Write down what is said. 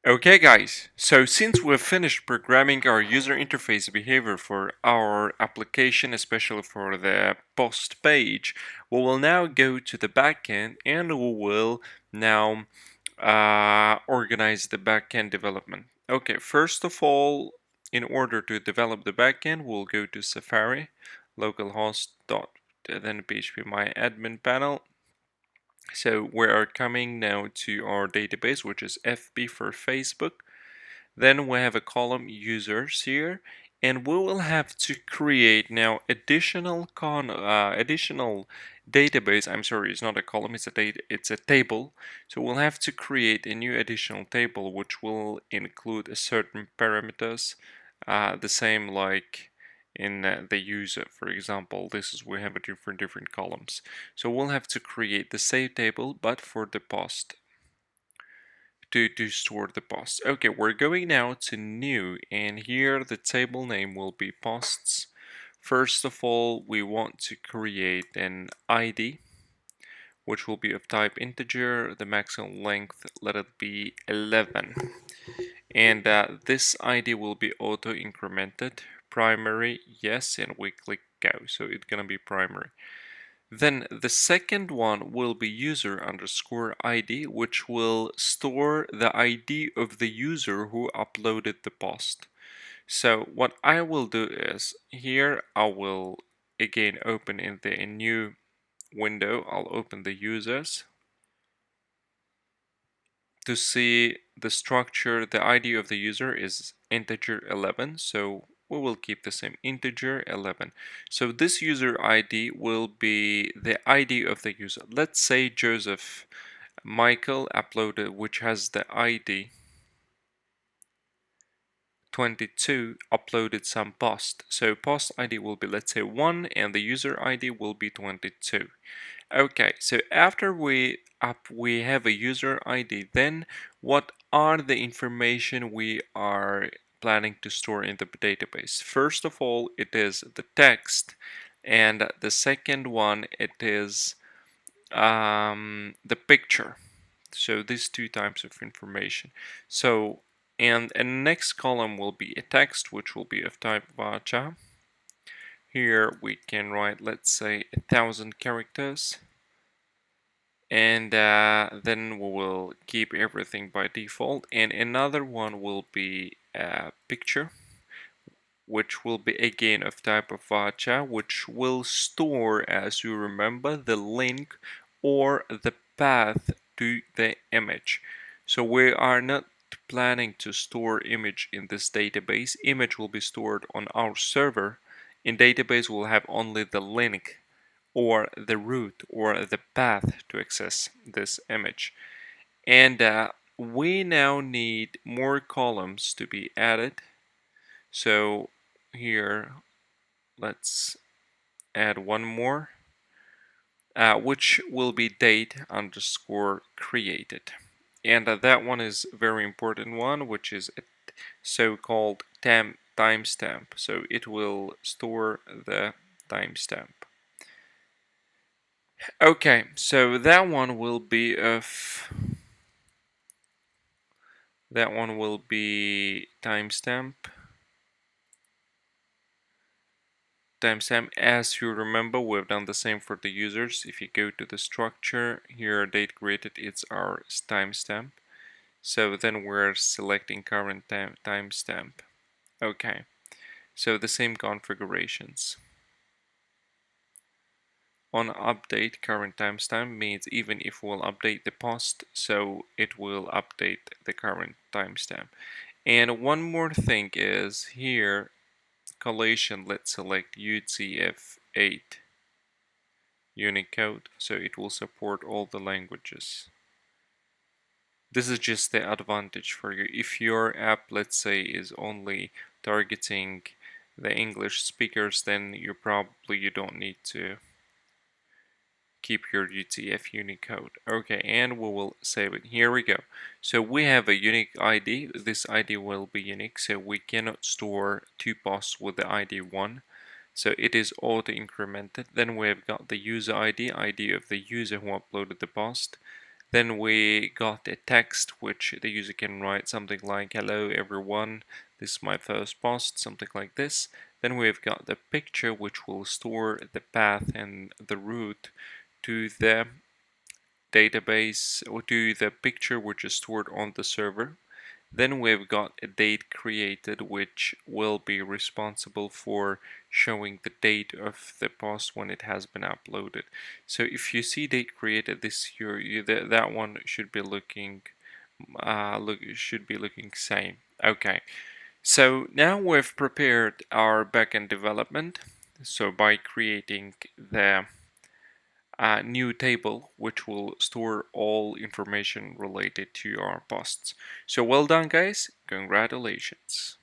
Okay guys, so since we've finished programming our user interface behavior for our application, especially for the post page, we will now go to the backend and we will now organize the backend development. Okay, first of all, in order to develop the backend, we'll go to Safari, localhost dot then PHP my admin panel. So we are coming now to our database, which is FB for Facebook. Then we have a column users here, and we will have to create now additional database. I'm sorry, it's not a column, it's a table. So we'll have to create a new additional table which will include a certain parameters, the same like in the user. For example, this is we have a different columns. So we'll have to create the same table but for the post to store the posts. Okay, we're going now to new, and here the table name will be posts. First of all, we want to create an ID which will be of type integer. The maximum length, let it be 11, and this ID will be auto incremented. Primary, yes, and we click go, so it's gonna be primary. Then the second one will be user underscore ID, which will store the ID of the user who uploaded the post. So what I will do is here I will again open in the new window. I'll open the users to see the structure. The ID of the user is integer 11, so we will keep the same integer 11. So this user ID will be the ID of the user. Let's say Joseph Michael uploaded, which has the ID 22, uploaded some post. So post ID will be, let's say, 1, and the user ID will be 22. Okay, so after we have a user ID, then what are the information we are planning to store in the database? First of all, it is the text, and the second one it is the picture. So these two types of information. So and the next column will be a text, which will be of type varchar. Here we can write, let's say, 1,000 characters, and then we will keep everything by default. And another one will be a picture, which will be again of type of varchar, which will store, as you remember, the link or the path to the image. So we are not planning to store image in this database. Image will be stored on our server. In database we'll have only the link or the route or the path to access this image. And we now need more columns to be added. So here let's add one more, which will be date underscore created. And that one is a very important one, which is a so-called timestamp. So it will store the timestamp. Okay, so that one will be timestamp. As you remember, we've done the same for the users. If you go to the structure here, date created, it's our timestamp. So then we're selecting current timestamp. Okay, so the same configurations. On update, current timestamp means even if we'll update the post, so it will update the current timestamp. And one more thing is here, collation, let's select UTF-8 Unicode, so it will support all the languages. This is just the advantage for you. If your app, let's say, is only targeting the English speakers, then you don't need to keep your UTF Unicode. Okay, and we will save it. Here we go. So we have a unique ID. This ID will be unique, so we cannot store two posts with the ID 1. So it is auto incremented. Then we have got the user ID, ID of the user who uploaded the post. Then we got a text which the user can write something like hello everyone, this is my first post, something like this. Then we've got the picture which will store the path and the route to the database or to the picture which is stored on the server. Then we've got a date created which will be responsible for showing the date of the post when it has been uploaded. So if you see date created, this that one should be looking same. Okay. So now we've prepared our backend development. So by creating the new table which will store all information related to our posts. So well done guys, congratulations.